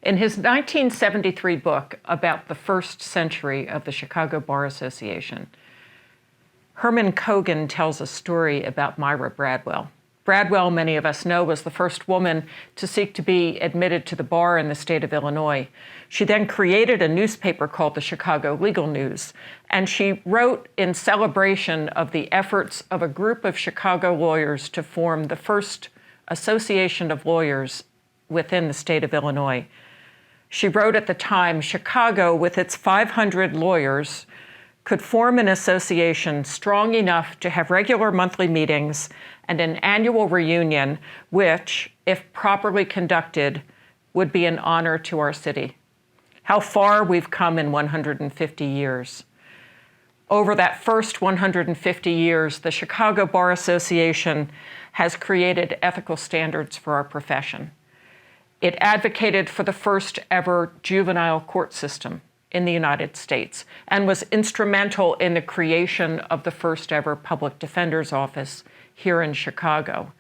In his 1973 book about the first century of the Chicago Bar Association, Herman Cogan tells a story about Myra Bradwell. Bradwell, many of us know, was the first woman to seek to be admitted to the bar in the state of Illinois. She then created a newspaper called the Chicago Legal News, and she wrote in celebration of the efforts of a group of Chicago lawyers to form the first association of lawyers within the state of Illinois. She wrote at the time, Chicago, with its 500 lawyers, could form an association strong enough to have regular monthly meetings and an annual reunion, which, if properly conducted, would be an honor to our city. How far we've come in 150 years. Over that first 150 years, the Chicago Bar Association has created ethical standards for our profession. It advocated for the first ever juvenile court system in the United States and was instrumental in the creation of the first ever public defender's office here in Chicago.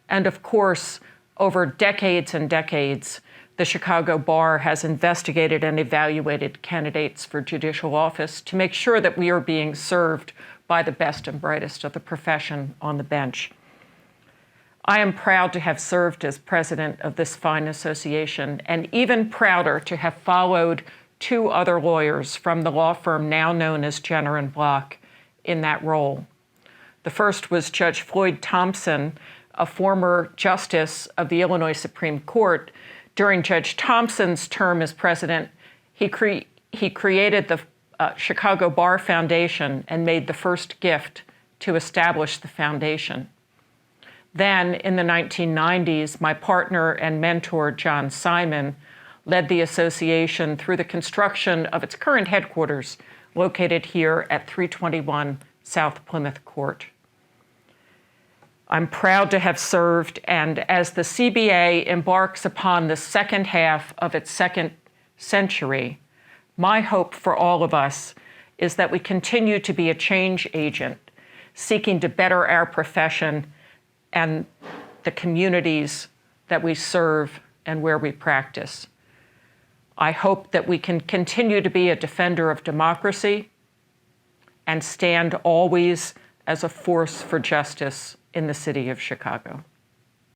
And of course, over decades and decades, the Chicago Bar has investigated and evaluated candidates for judicial office to make sure that we are being served by the best and brightest of the profession on the bench. I am proud to have served as president of this fine association, and even prouder to have followed two other lawyers from the law firm now known as Jenner and Block in that role. The first was Judge Floyd Thompson, a former justice of the Illinois Supreme Court. During Judge Thompson's term as president, he created the Chicago Bar Foundation and made the first gift to establish the foundation. Then, in the 1990s, my partner and mentor, John Simon, led the association through the construction of its current headquarters, located here at 321 South Plymouth Court. I'm proud to have served, and as the CBA embarks upon the second half of its second century, my hope for all of us is that we continue to be a change agent, seeking to better our profession and the communities that we serve and where we practice. I hope that we can continue to be a defender of democracy and stand always as a force for justice in the city of Chicago.